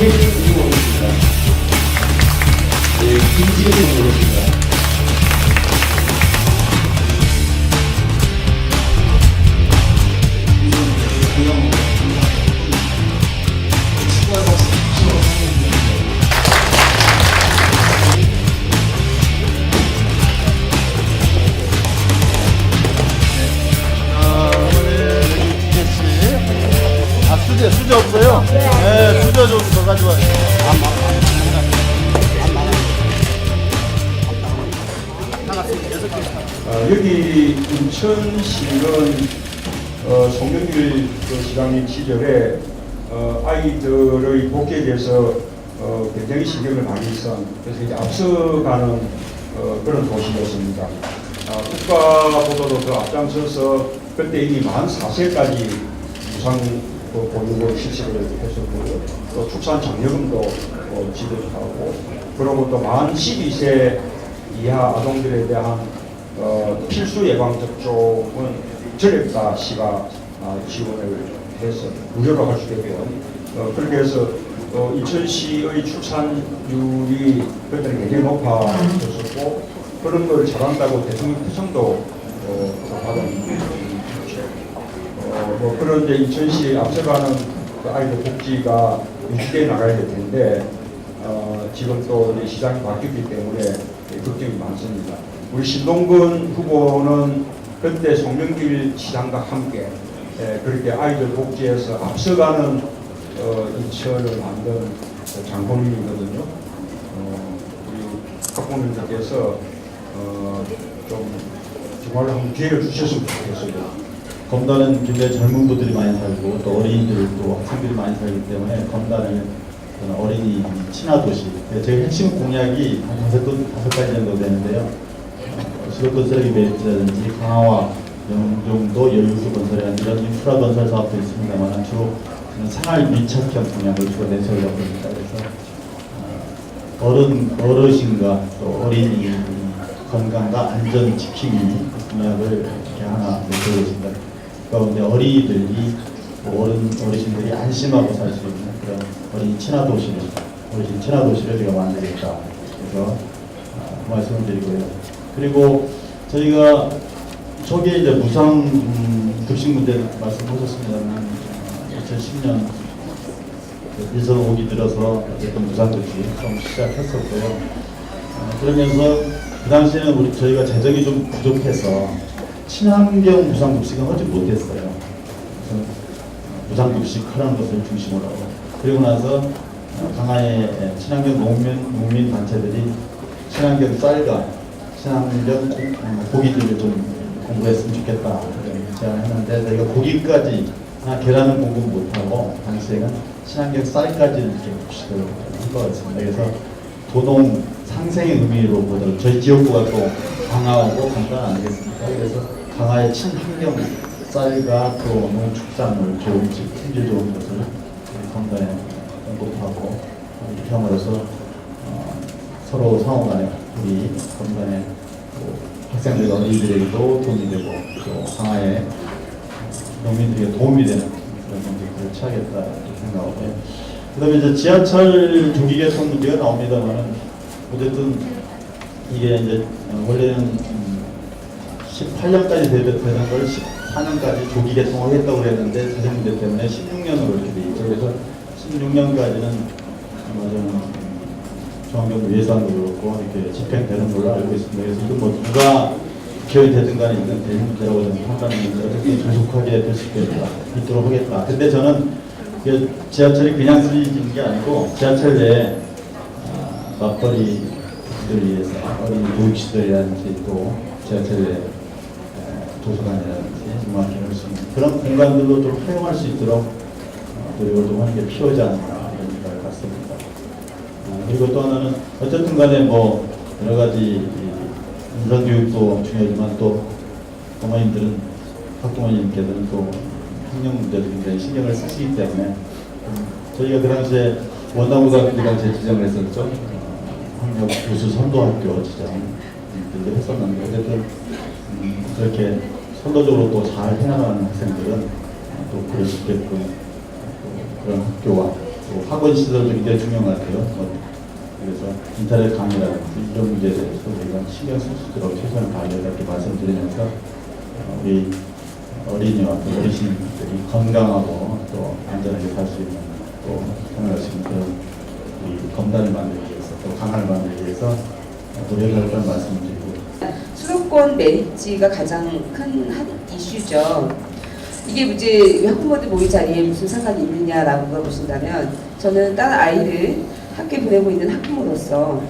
김혜진님 오셨습니다. 네, 김지혜님 오셨습니다. 수저 없어요? 네, 수저 좀 더 가져와요. 여기 인천시는 송영길 시장님 시절에 아이들의 복지에 대해서 굉장히 신경을 많이 써. 그래서 이제 앞서가는 그런 도시였습니다. 국가보다도 더 앞장서서 그때 이미 만 4세까지 무상 보육을 실시를 했었고, 또 출산 장려금도 지급하고, 그리고 또 만 12세 이하 아동들에 대한 필수 예방 접종은 전액 시가 지원을 해서 무료로 할 수 있게끔 그렇게 해서 인천시의 출산율이 그때는 굉장히 높아졌었고, 그런 걸 잘한다고 대통령 표창도 받은. 그런 이제 인천시에 앞서가는 아이들 복지가 유지되어 나가야 될 텐데, 지금 또 시장이 바뀌었기 때문에 걱정이 많습니다. 우리 신동근 후보는 그때 송영길 시장과 함께 그렇게 아이들 복지에서 앞서가는 인천을 만든 장본인이거든요. 우리 학부모님들께서 좀 정말로 한번 기회를 주셨으면 좋겠어요. 검단은 굉장히 젊은 분들이 많이 살고 또 어린이들 또 학생들이 많이 살기 때문에 검단은 어린이 친화도시. 저희 핵심 공약이 한 다섯 가지 정도 되는데요. 수도권 쓰레기 매립지라든지 강화와 영종도 여유수 건설이라는 이런 인프라 건설 사업도 있습니다만 주로 생활 밀착형 공약을 주로 내세우려고 합니다. 그래서 어르신과 또 어린이 건강과 안전 지킴이 공약을 이렇게 하나 내세우고 있습니다. 그런데 어린이들이 어르신들이 안심하고 살 수 있는 그런 어린이 친화도시를 우리가 만들겠다. 그래서 말씀을 드리고요. 그리고 저희가 초기에 이제 무상 급식 문제 말씀하셨습니다만 2010년 일선 5기 들어서 어쨌든 무상 급식 좀 시작했었고요. 그러면서 그 당시에는 저희가 재정이 좀 부족해서 친환경 무상급식은 하지 못했어요. 그래서 무상급식 하라는 것을 중심으로 하고, 그리고 나서 강화의 친환경 농민 단체들이 친환경 쌀과 친환경 고기들을 좀 공부했으면 좋겠다 제안했는데, 저희가 고기까지 계란은 공부 못하고 당시에는 친환경 쌀까지는 이렇게 급식을 한 것 같습니다. 그래서 도농 상생의 의미로 보더라도 저희 지역구가 또 강화하고 강단 아니겠습니까? 그래서 강화의 친환경 쌀과 또 농축산물 좋은 품질 좋은 것을 건강에 공급하고 이렇게 함으로써 서로 상호간에 우리 건강에 학생들과 어린이들에게도 도움이 되고 또 강화에 농민들에게 도움이 되는 그런 정책들을 취하겠다 이렇게 생각하고요. 그 다음에 이제 지하철 조기 개통 문제가 나옵니다만은 어쨌든 이게 이제 원래는 18년까지 되던 걸 14년까지 조기 개통을 했다고 그랬는데 사정 문제 때문에 16년으로 이렇게 돼 있죠. 그래서 16년까지는 중앙정부 예산도 그렇고 이렇게 집행되는 걸로 알고 있습니다. 그래서 이건 뭐 누가 기여이 되든 간에 이건 대중 문제라고 저는 판단하는데 어쨌든 조속하게 될 수 있도록 하겠다. 근데 저는 지하철이 그냥 쓰이는 게 아니고 지하철 내에 맞벌이들을 위해서 어린이 교육시설이라든지 또 지하철 내에 도서관이라든지 음악회를 수 있는 그런 공간들로 좀 활용할 수 있도록 노력을 좀 하는 게 필요하지 않나 이런 생각을 갖습니다. 그리고 또 하나는 어쨌든 간에 뭐 여러 가지 인성교육도 중요하지만 또 부모님들은 학부모님께서는 또 학령 문제도 굉장히 신경을 쓰시기 때문에 저희가 그 당시에 원당고등학교 당시에 지정을 했었죠. 학력 우수 선도학교 지정을 했었는데 어쨌든 그렇게 선도적으로 또 잘 해나가는 학생들은 또 그럴 수 있게끔 그런 학교와 또 학원 시설도 굉장히 중요한 것 같아요. 그래서 인터넷 강의라든지 이런 문제에 대해서 우리가 신경 쓸 수 있도록 최선을 다하겠다 이렇게 말씀드리면서 우리 어린이와 또 어르신들이 건강하고 또 안전하게 살 수 있는 또 생활할 수 있는 그런 우리 검단을 만들기 위해서 또 강화를 만들기 위해서 노력할 걸 말씀드리고 수도권 메리츠가 가장 큰 이슈죠. 이게 이제 학부모들 모임 자리에 무슨 상관이 있느냐라고 물어보신다면 저는 딸 아이를 학교에 보내고 있는 학부모로서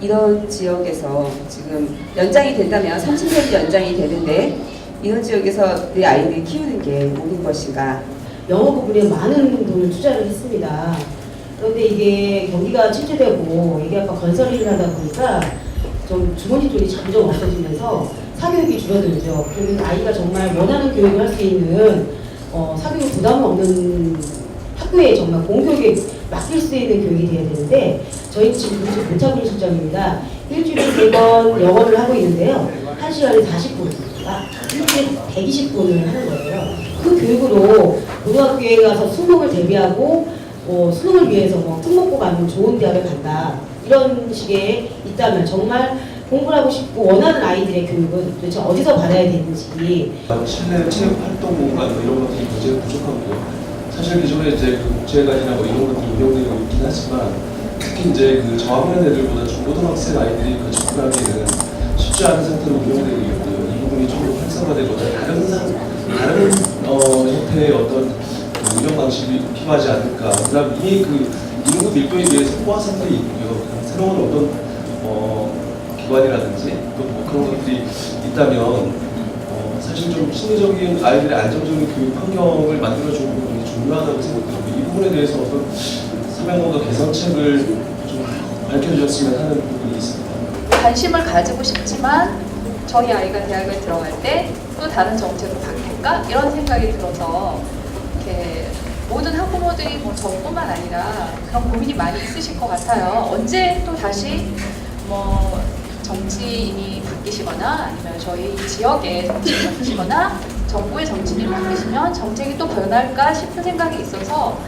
이런 지역에서 지금 연장이 된다면 30년 연장이 되는데 이런 지역에서 내 아이를 키우는 게 옳은 것인가. 영어 부분에 많은 돈을 투자를 했습니다. 그런데 이게 경기가 침체되고 이게 아까 건설 일을 하다 보니까 좀 주머니 돈이 점점 없어지면서 사교육이 줄어들죠. 그러면 아이가 정말 원하는 교육을 할 수 있는 사교육 부담 없는 학교에 정말 공교육에 맡길 수 있는 교육이 돼야 되는데 저희 지금 문창근 실장입니다. 일주일에 3번 영어를 하고 있는데요. 1시간에 40분, 일주일에 120분을 하는 거예요. 그 교육으로 고등학교에 가서 수능을 대비하고 수능을 위해서 특목고 가면 좋은 대학을 간다. 이런 식의 있다면 정말 공부를 하고 싶고 원하는 아이들의 교육은 도대체 어디서 받아야 되는지. 실내 체육 활동 공간 이런 것들이 굉장히 부족하고요. 사실 기존에 이제 그 국제관이나 이런 것들이 운영되고 있긴 하지만 특히 이제 그 저학년 애들보다 중고등학생 아이들이 그 접근하기에는 쉽지 않은 상태로 운영되고 있고요. 이 부분이 좀 더 활성화되거나 다른 형태의 어떤 운영 방식이 필요하지 않을까. 그다음 이미 그 인구 밀도에 비해 소화 상태에 있고요. 새로운 어떤 기관이라든지 또 그런 것들이 있다면 사실 좀 심리적인 아이들의 안정적인 교육 환경을 만들어주는 부분이 중요하다고 생각합니다. 이 부분에 대해서 어떤 사명감과 개선책을 좀 밝혀주셨으면 하는 부분이 있습니다. 관심을 가지고 싶지만 저희 아이가 대학을 들어갈 때 또 다른 정책으로 바뀔까? 이런 생각이 들어서 이렇게 모든 학부모들이 저뿐만 아니라 그런 고민이 많이 있으실 것 같아요. 언제 또 다시 정치인이 바뀌시거나 아니면 저희 지역의 정치인이 바뀌시거나 정부의 정치인이 바뀌시면 정책이 또 변할까 싶은 생각이 있어서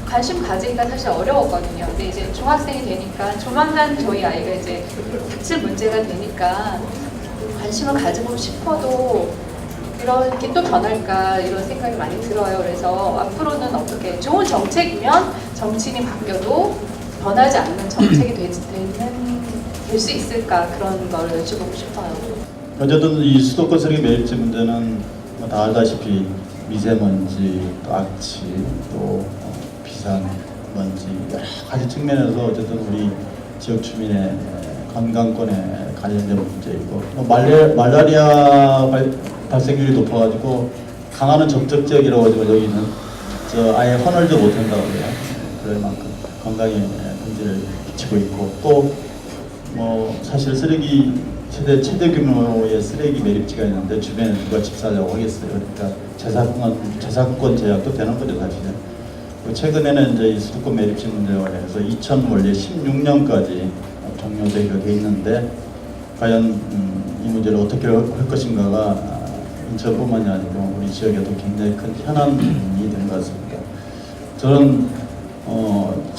관심 가지기가 사실 어려웠거든요. 근데 이제 중학생이 되니까 조만간 저희 아이가 이제 닥칠 문제가 되니까 관심을 가지고 싶어도 이렇게 또 변할까 이런 생각이 많이 들어요. 그래서 앞으로는 어떻게 좋은 정책이면 정치인이 바뀌어도 변하지 않는 정책이 될 수 있을까 그런 걸 여쭤보고 싶어요. 어쨌든 이 수도권 쓰레기 매립지 문제는 다 알다시피 미세먼지, 또 악취, 또 비상먼지 여러 가지 측면에서 어쨌든 우리 지역 주민의 건강권에 관련된 문제이고 말라리아 발생률이 높아가지고 강화는 적적 지역이라고 하지만 여기는 아예 헌을도 못한다고 해요. 그럴 만큼 건강에 문제를 끼치고 있고 또 사실 쓰레기 최대 규모의 쓰레기 매립지가 있는데 주변에 누가 집 살려고 하겠어요. 그러니까 재산권 제약도 되는 거죠 사실은. 최근에는 이제 이 수도권 매립지 문제와 관련해서 2016년까지 종료되기로 돼 있는데 과연 이 문제를 어떻게 할 것인가가 인천뿐만이 아니고 우리 지역에도 굉장히 큰 현안이 된 것 같습니다. 저는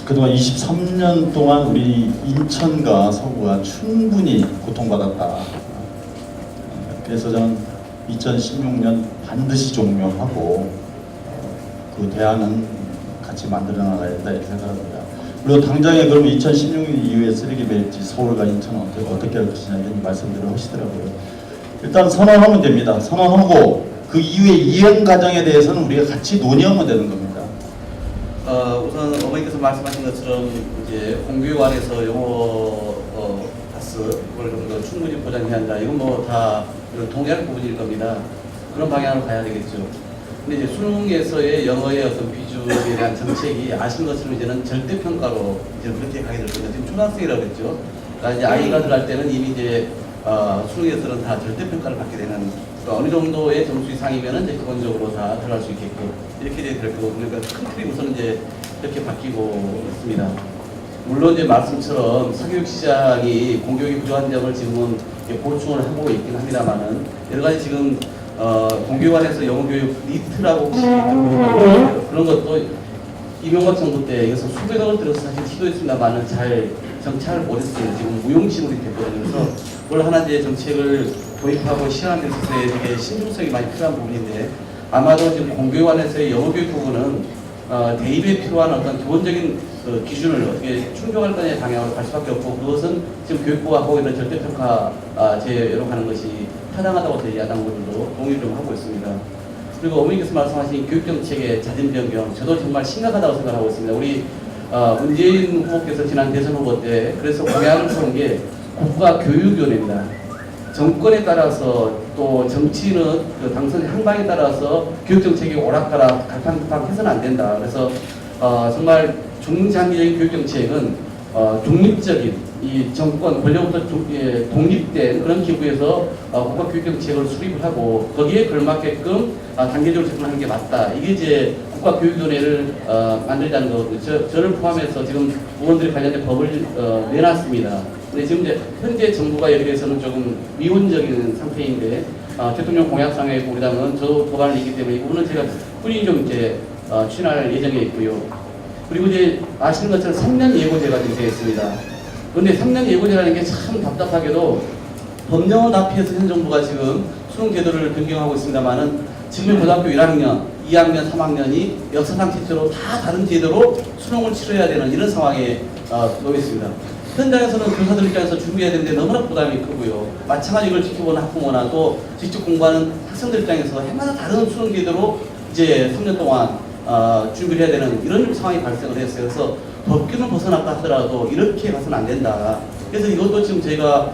그동안 23년 동안 우리 인천과 서구가 충분히 고통받았다. 그래서 저는 2016년 반드시 종료하고 그 대안은 같이 만들어 나가야 된다 이렇게 생각합니다. 그리고 당장에 그러면 2016년 이후에 쓰레기 매립지 서울과 인천은 어떻게 할 것이냐 이런 말씀들을 하시더라고요. 일단 선언하면 됩니다. 선언하고 그 이후에 이행 과정에 대해서는 우리가 같이 논의하면 되는 겁니다. 우선 어머니께서 말씀하신 것처럼 이제 공교육안에서 영어 파스 그걸 좀 더 충분히 보장해야 한다. 이건 다 동의할 부분일 겁니다. 그런 방향으로 가야 되겠죠. 근데 이제 수능에서의 영어의 어떤 비중에 대한 정책이 아시는 것처럼 이제는 절대평가로 이제 그렇게 가게 될 겁니다. 지금 초등학생이라고 했죠. 그러니까 이제 아이가 들어갈 때는 이미 이제 수능에서는 다 절대평가를 받게 되는 그러니까 어느 정도의 점수 이상이면은 이제 기본적으로 다 들어갈 수 있게끔 이렇게 될 거고 그러니까 큰 틀이 우선 이제 이렇게 바뀌고 있습니다. 물론 이제 말씀처럼 사교육 시장이 공교육이 부족한 점을 지금은 보충을 하고 있긴 합니다만은 여러 가지 지금 공교육안에서 영어 교육 리트라고 혹시 그런 것도 이명박 정부 때 이것을 수백억을 들여서 사실 시도했습니다만은 잘 정착을 못했어요. 지금 무용지물이 됐거든요. 그래서 뭘 하나 이제 정책을 도입하고 실행하는 데 있어서 되게 신중성이 많이 필요한 부분인데 아마도 지금 공교육 안에서의 영어 교육 부분은 대입에 필요한 어떤 기본적인 기준을 어떻게 충족할 거냐의 방향으로 갈 수밖에 없고 그것은 지금 교육부가 하고 있는 절대평가 제외로 가는 것이 타당하다고 저희 야당분들도 동의를 좀 하고 있습니다. 그리고 어머니께서 말씀하신 교육정책의 잦은 변경 저도 정말 심각하다고 생각하고 있습니다. 우리 문재인 후보께서 지난 대선 후보 때 그래서 공약을 세운 게 국가교육위원회입니다. 정권에 따라서 또 정치인은 그 당선 향방에 따라서 교육정책이 오락가락 갈팡질팡 해서는 안 된다. 그래서 정말 중장기적인 교육정책은 독립적인 이 정권 권력부터 독립된 그런 기구에서 국가교육정책을 수립을 하고 거기에 걸맞게끔 단계적으로 접근하는 게 맞다. 이게 이제 국가교육위원회를 만들자는 거거든요. 저를 포함해서 지금 의원들이 관련된 법을 내놨습니다. 근데 지금 이제 현재 정부가 여기 대해서는 조금 미온적인 상태인데 대통령 공약상에 우리 당은 저도 도발을 있기 때문에 이 부분은 제가 꾸준히 좀 이제 추진할 예정에 있고요. 그리고 이제 아시는 것처럼 3년 예고제가 제시했습니다. 그런데 3년 예고제라는 게 참 답답하게도 법령을 앞에서 현 정부가 지금 수능 제도를 변경하고 있습니다만은 지금 고등학교 1학년, 2학년, 3학년이 역사상 최초로 다 다른 제도로 수능을 치러야 되는 이런 상황에 놓여 있습니다. 현장에서는 교사들 입장에서 준비해야 되는데 너무나 부담이 크고요. 마찬가지로 이걸 지켜보는 학부모나 또 직접 공부하는 학생들 입장에서 해마다 다른 수능 제도로 이제 3년 동안 준비를 해야 되는 이런 상황이 발생을 했어요. 그래서 법규는 벗어났다 하더라도 이렇게 가서는 안 된다. 그래서 이것도 지금 저희가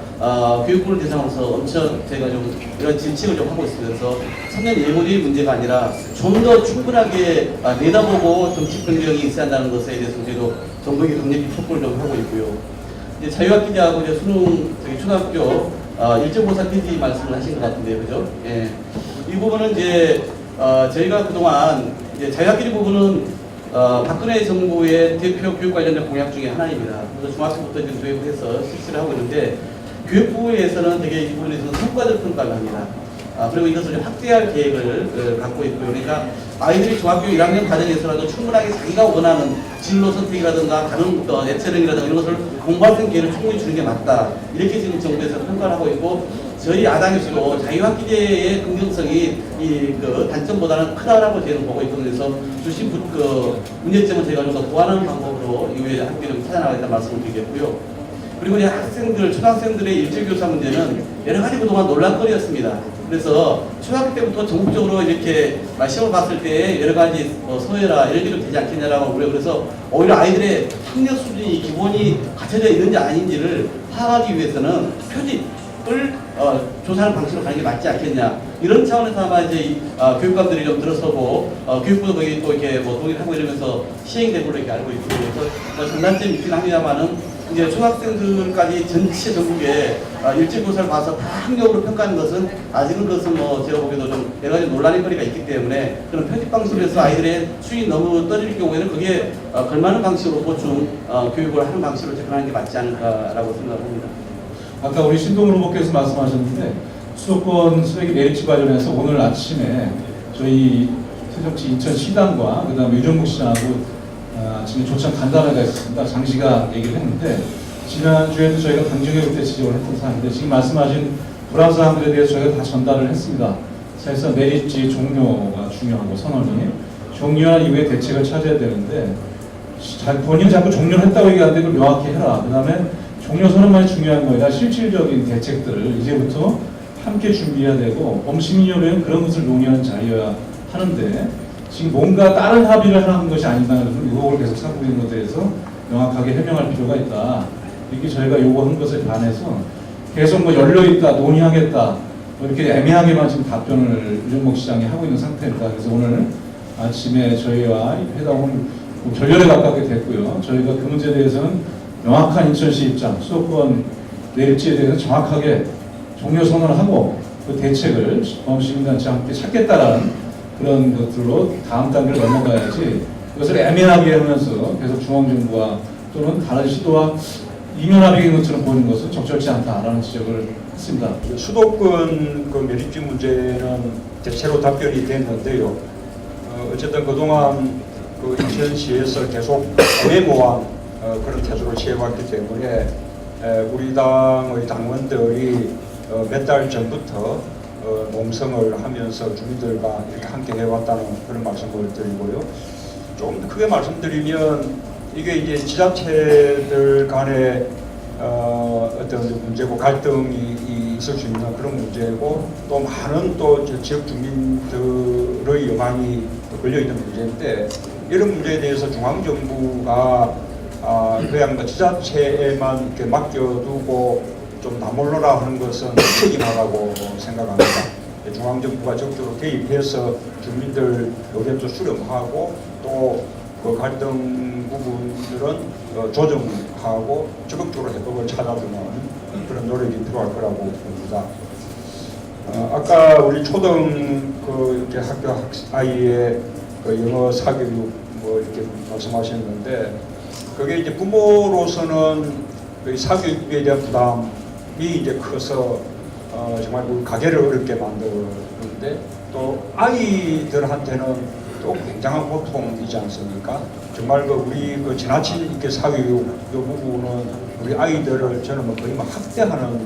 교육부를 대상으로서 엄청 저희가 좀 이런 질책을 좀 하고 있습니다. 그래서 3년 예고제의 문제가 아니라 좀 더 충분하게 내다보고 정책 변경이 있어야 한다는 것에 대해서 저희도 정부에게 강력히 촉구를 좀 하고 있고요. 이제 자유학기제하고 이제 수능 초등학교 1.5사 폐지 말씀을 하신 것 같은데요, 그죠? 예. 이 부분은 이제 저희가 그동안 이제 자유학기제 부분은 박근혜 정부의 대표 교육 관련된 공약 중에 하나입니다. 그래서 중학교부터 지금 도입을 해서 실시를 하고 있는데 교육부에서는 되게 이 부분에 있어서 성과적 평가를 합니다. 그리고 이것을 좀 확대할 계획을 갖고 있고요. 그러니까 아이들이 중학교 1학년 과정에서라도 충분하게 자기가 원하는 진로 선택이라든가 다른 예체능이라든가 이런 것을 공부할 수 있는 기회를 충분히 주는 게 맞다. 이렇게 지금 정부에서 평가를 하고 있고 저희 야당에서도 자유학기제의 긍정성이 그 단점보다는 크다라고 저희는 보고 있거든요. 그래서 주신 문제점은 저희가 좀 더 보완하는 방법으로 이후에 함께 좀 찾아나가겠다는 말씀을 드리겠고요. 그리고 이제 학생들, 초등학생들의 일제교사 문제는 여러 가지 그동안 논란거리였습니다. 그래서 초등학교 때부터 전국적으로 이렇게 시험을 봤을 때 여러 가지 소외라 이런 게 좀 되지 않겠냐라고 우려를 그래서 오히려 아이들의 학력 수준이 기본이 갖춰져 있는지 아닌지를 파악하기 위해서는 표집을 조사하는 방식으로 가는 게 맞지 않겠냐. 이런 차원에서 아마 이제 교육감들이 좀 들어서고 교육부도 거기 또 이렇게 동의를 하고 이러면서 시행된 걸로 이렇게 알고 있고 그래서 장단점이 있긴 합니다만은 이제 초등학생들까지 전체 전국에 일제교사를 봐서 다 학력으로 평가하는 것은 아직은 그것은 제가 보기에도 좀 여러 가지 논란의 거리가 있기 때문에 그런 편집 방식에서 아이들의 수준이 너무 떨어질 경우에는 그게 걸맞는 방식으로 보충 교육을 하는 방식으로 접근하는 게 맞지 않을까라고 생각합니다. 아까 우리 신동훈 후보께서 말씀하셨는데 수도권 수액 메리츠 관련해서 오늘 아침에 저희 새정치 인천시당과 그 다음에 유정국 시장하고 아침에 조참 간담회가 있었습니다. 장시간 얘기를 했는데 지난주에도 저희가 강정교육 때 지적을 했던 사항인데 지금 말씀하신 불안 사항들에 대해서 저희가 다 전달을 했습니다. 사실상 메리츠 종료가 중요하고 선언이 종료한 이후에 대책을 찾아야 되는데 본인이 자꾸 종료를 했다고 얘기하는데 그걸 명확히 해라. 그 다음에 종료 선언만이 중요한 거에 아니라 실질적인 대책들을 이제부터 함께 준비해야 되고 범시민협회는 그런 것을 논의하는 자리여야 하는데 지금 뭔가 다른 합의를 하는 것이 아닌가라는 의혹을 계속 사고 있는 것에 대해서 명확하게 해명할 필요가 있다. 이렇게 저희가 요구한 것에 반해서 계속 열려있다, 논의하겠다 이렇게 애매하게만 지금 답변을 유정목 시장이 하고 있는 상태입니다. 그래서 오늘 아침에 저희와 회담을 결렬에 가깝게 됐고요. 저희가 그 문제에 대해서는 명확한 인천시 입장, 수도권 내일지에 대해서 정확하게 종료 선언을 하고 그 대책을 범시민단체와 함께 찾겠다라는 그런 것들로 다음 단계를 넘어가야지 그것을 애매하게 하면서 계속 중앙정부와 또는 다른 시도와 이면합의인 것처럼 보이는 것은 적절치 않다라는 지적을 했습니다. 수도권 그 메리츠 문제는 대체로 답변이 됐는데요. 어쨌든 그동안 그 인천시에서 계속 애매모호한 그런 태도를 취해왔기 때문에 우리 당의 당원들이 몇 달 전부터 농성을 하면서 주민들과 이렇게 함께 해왔다는 그런 말씀을 드리고요. 좀 크게 말씀드리면 이게 이제 지자체들 간의 어떤 문제고 갈등이 있을 수 있는 그런 문제고 또 많은 또 지역 주민들의 영향이 걸려 있는 문제인데 이런 문제에 대해서 중앙정부가 그냥 뭐 지자체에만 이렇게 맡겨두고 좀 나몰라라 하는 것은 책임하라고 생각합니다. 중앙정부가 적극적으로 개입해서 주민들 의견도 수렴하고 또 그 갈등 부분들은 조정하고 적극적으로 해법을 찾아주는 그런 노력이 필요할 거라고 봅니다. 아까 우리 초등 그 이렇게 학교 아이의 그 영어 사교육 뭐 이렇게 말씀하셨는데 그게 이제 부모로서는 그 사교육에 대한 부담이 이제 커서 정말 그 가게를 어렵게 만드는데 또 아이들한테는 또 굉장한 고통이지 않습니까? 정말 그 우리 그 지나친 이렇게 사교육 이 부분은 우리 아이들을 저는 뭐 거의 막 학대하는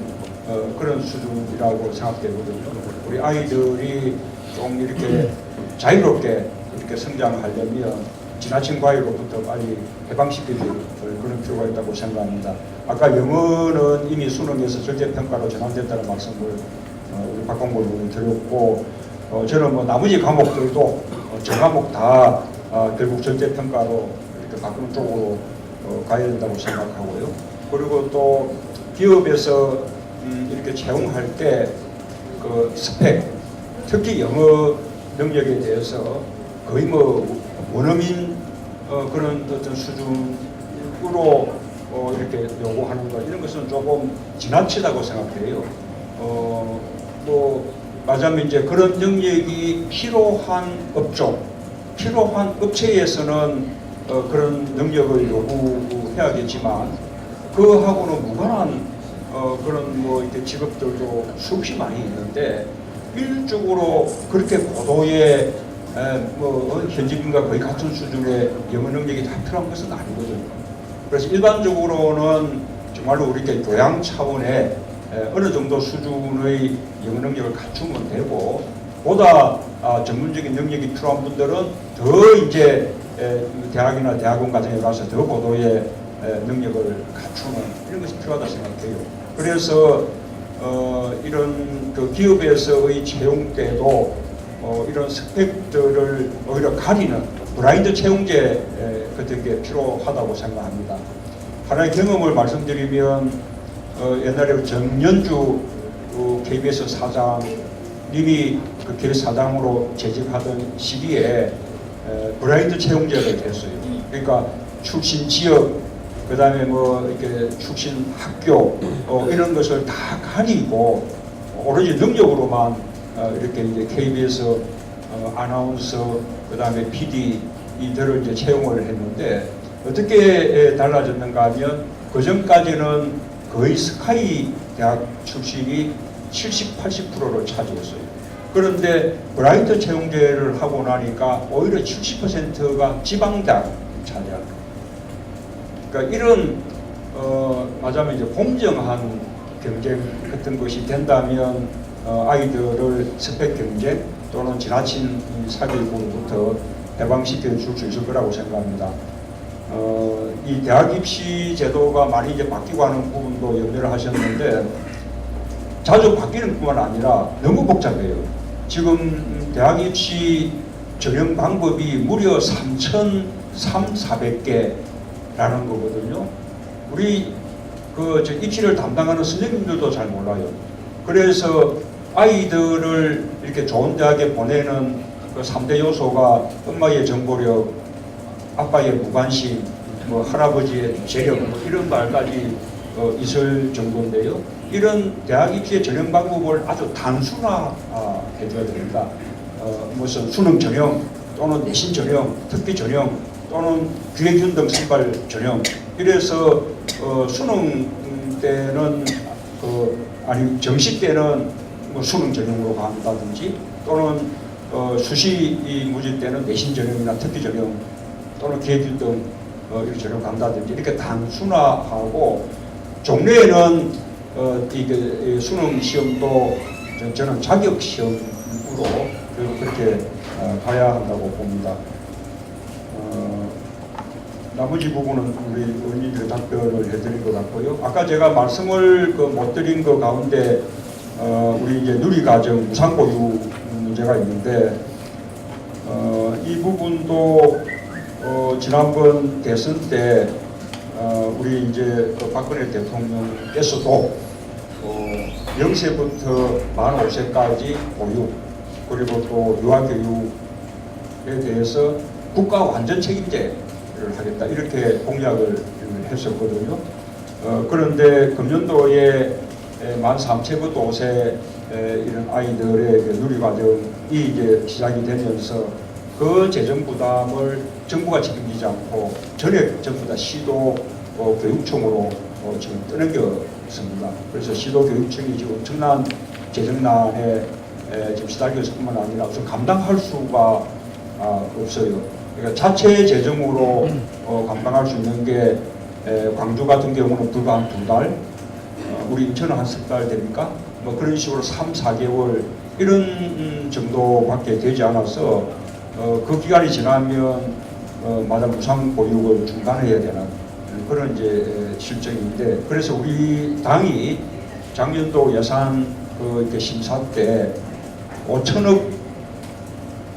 그런 수준이라고 생각되거든요. 우리 아이들이 좀 이렇게 자유롭게 이렇게 성장하려면 지나친 과외로부터 빨리 해방시켜줄 그런 필요가 있다고 생각합니다. 아까 영어는 이미 수능에서 절대평가로 전환됐다는 말씀을 우리 박홍보 의원이 드렸고 저는 뭐 나머지 과목들도 저 과목 다 결국 절대평가로 이렇게 바꾸는 쪽으로 가야 된다고 생각하고요. 그리고 또 기업에서 이렇게 채용할 때 그 스펙, 특히 영어 능력에 대해서 거의 뭐 원어민 그런 어떤 수준으로 이렇게 요구하는 것 이런 것은 조금 지나치다고 생각해요. 뭐 말하자면 이제 그런 능력이 필요한 업종, 필요한 업체에서는 그런 능력을 요구해야겠지만 그하고는 무관한 그런 뭐 이렇게 직업들도 수없이 많이 있는데 일적으로 그렇게 고도의 뭐 현직인과 거의 같은 수준의 영어 능력이 다 필요한 것은 아니거든요. 그래서 일반적으로는 정말로 우리 이렇게 교양 차원의 어느 정도 수준의 영어 능력을 갖추면 되고 보다 전문적인 능력이 필요한 분들은 더 이제 대학이나 대학원 과정에 가서 더 고도의 능력을 갖추는 이런 것이 필요하다 생각해요. 그래서 이런 그 기업에서의 채용 때도 이런 스펙들을 오히려 가리는 브라인드 채용제 같은 게 필요하다고 생각합니다. 하나의 경험을 말씀드리면 옛날에 정연주 KBS 사장님이 그 KBS 사장으로 재직하던 시기에 브라인드 채용제를 했어요. 그러니까 출신 지역, 그 다음에 뭐 이렇게 출신 학교 이런 것을 다 가리고 오로지 능력으로만 이렇게 이제 KBS 아나운서, 그 다음에 PD 이들을 이제 채용을 했는데 어떻게 달라졌는가 하면 그 전까지는 거의 스카이 대학 출신이 70, 80%를 차지했어요. 그런데 브라인드 채용제를 하고 나니까 오히려 70%가 지방대학 차지하는 거예요. 그러니까 이런 말하자면 이제 공정한 경쟁 같은 것이 된다면 아이들을 스펙 경쟁 또는 지나친 사교육으로부터 해방시켜 줄 수 있을 거라고 생각합니다. 이 대학 입시 제도가 많이 이제 바뀌고 하는 부분도 염려를 하셨는데 자주 바뀌는 뿐만 아니라 너무 복잡해요. 지금 대학 입시 전형 방법이 무려 3,400개라는 거거든요. 우리 그 입시를 담당하는 선생님들도 잘 몰라요. 그래서 아이들을 이렇게 좋은 대학에 보내는 그 3대 요소가 엄마의 정보력, 아빠의 무관심, 뭐 할아버지의 재력 뭐 이런 말까지 있을 정도인데요. 이런 대학 입시의 전형 방법을 아주 단순화해줘야 됩니다. 무슨 수능 전형 또는 내신 전형, 특기 전형 또는 기획균 등 선발 전형. 이래서 수능 때는 아니 정시 때는 뭐 수능 전형으로 간다든지 또는 수시 문제 때는 내신 전형이나 특기 전형 또는 계길 등 이렇게 간다든지 이렇게 단순화하고 종래에는 이게 수능 시험도 저는 자격 시험으로 그렇게 봐야 한다고 봅니다. 나머지 부분은 우리 의원님들이 답변을 해드린 것 같고요. 아까 제가 말씀을 못 드린 것 가운데 우리 이제 누리과정 무상보유 문제가 있는데 이 부분도 지난번 대선 때 우리 이제 박근혜 대통령께서도 0세부터 만 5세까지 보육 그리고 또 유아교육에 대해서 국가 완전 책임제를 하겠다 이렇게 공약을 했었거든요. 그런데 금년도에 만 3세부터 5세 이런 아이들의 누리과정이 이제 시작이 되면서 그 재정 부담을 정부가 책임지지 않고 전액 전부 다 시도 교육청으로 지금 떠넘겼습니다. 그래서 시도 교육청이 지금 엄청난 재정난에 지금 시달려서 뿐만 아니라 우선 감당할 수가 없어요. 그러니까 자체 재정으로 감당할 수 있는 게 광주 같은 경우는 불과 한 2달, 우리 인천은 한 3달 됩니까? 뭐 그런 식으로 3, 4개월 이런 정도밖에 되지 않아서 그 기간이 지나면 마다 무상 보육을 중단해야 되는 그런 이제 실정인데, 그래서 우리 당이 작년도 예산 이렇게 심사 때 5천억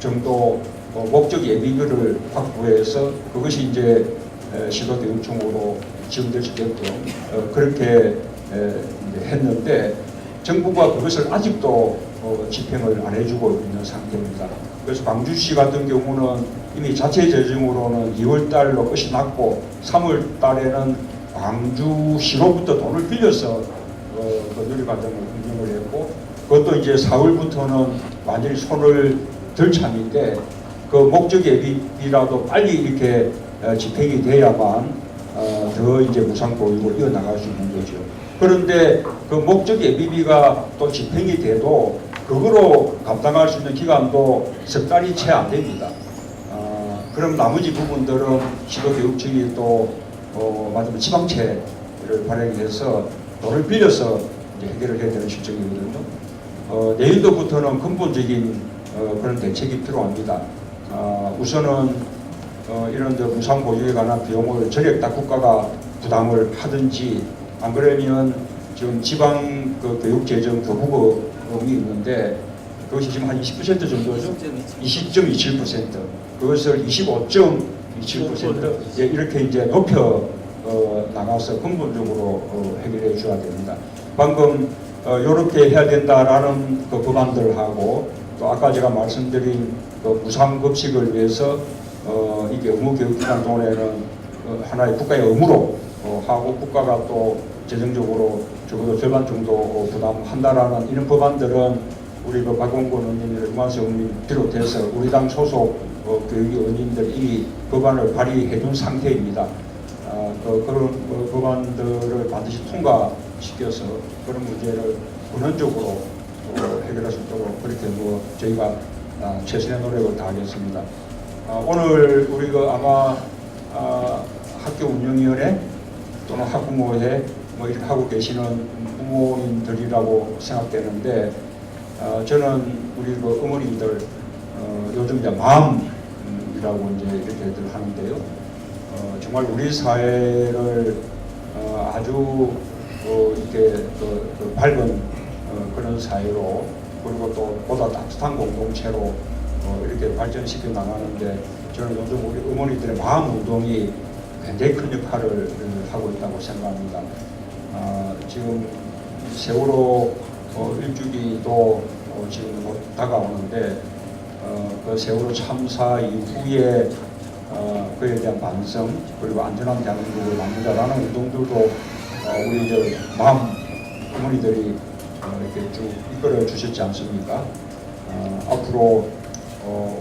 정도 목적 예비비를 확보해서 그것이 이제 시도교육청으로 지원될 수 있게끔 그렇게 했는데 정부가 그것을 아직도 집행을 안 해주고 있는 상태입니다. 그래서 광주시 같은 경우는 이미 자체 재정으로는 2월 달로 끝이 났고 3월 달에는 광주시로부터 돈을 빌려서 그 누리과정을 운영을 했고, 그것도 이제 4월부터는 완전히 손을 들 참인데 그 목적 예비비라도 빨리 이렇게 집행이 돼야만 더 이제 무상 보육을 이어나갈 수 있는 거죠. 그런데 그 목적 예비비가 또 집행이 돼도 그거로 감당할 수 있는 기간도 석 달이 채 안 됩니다. 그럼 나머지 부분들은 시도교육청이 또 맞으면 지방채를 발행해서 돈을 빌려서 이제 해결을 해야 되는 실정이거든요. 내년도부터는 근본적인 그런 대책이 필요합니다. 우선은 이런 무상 보육에 관한 비용을 전액 다 국가가 부담을 하든지, 안 그러면 지금 지방 교육재정 교부금이 있는데 그것이 지금 한 20% 정도죠. 20.27%. 그것을 25.27% 이렇게 이제 높여 나가서 근본적으로 해결해 줘야 됩니다. 방금 이렇게 해야 된다라는 그 법안들하고 또 아까 제가 말씀드린 그 무상급식을 위해서 이게 의무교육기관 동안에는 하나의 국가의 의무로 하고 국가가 또 재정적으로 적어도 절반 정도 부담한다라는 이런 법안들은 우리 그 박원권 의원님, 유만수 의원님 비롯해서 우리 당 소속 교육위원님들이 이미 법안을 발의해 둔 상태입니다. 그런 법안들을 반드시 통과시켜서 그런 문제를 근원적으로 해결할 수 있도록 그렇게 저희가 최선의 노력을 다하겠습니다. 오늘 우리 아마 학교 운영위원회 또는 학부모회 이렇게 하고 계시는 부모님들이라고 생각되는데, 저는 우리 어머님들 요즘 이제 마음이라고 이제 이렇게들 하는데요. 정말 우리 사회를 아주 이렇게 밝은 그런 사회로, 그리고 또 보다 따뜻한 공동체로 이렇게 발전시켜 나가는데 저는 요즘 우리 어머니들의 마음 운동이 굉장히 큰 역할을 하고 있다고 생각합니다. 지금 세월호 일주기도 지금 곧 다가오는데 그 세월호 참사 이후에 그에 대한 반성 그리고 안전한 대한민국을 만들자라는 운동들도 우리 이제 마음 어머니들이 이렇게 쭉 이끌어 주셨지 않습니까? 앞으로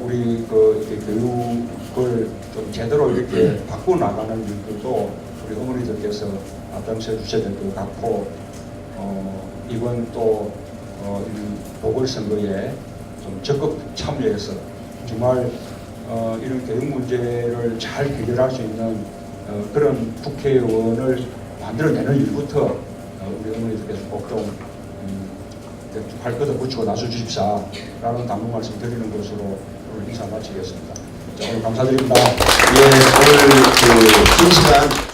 우리 이렇게 교육을 좀 제대로 이렇게 바꿔 나가는 일들도 우리 어머니들께서 앞장서 주셔야 될 것 같고, 이번 또 보궐선거에 좀 적극 참여해서 정말 이런 교육 문제를 잘 해결할 수 있는 그런 국회의원을 만들어내는 일부터 우리 어머니들께서 꼭좀 발끝을 붙이고 나서 주십사라는 당부 말씀 드리는 것으로 오늘 인사 마치겠습니다. 자, 오늘 감사드립니다. 예, 오늘 그 2시간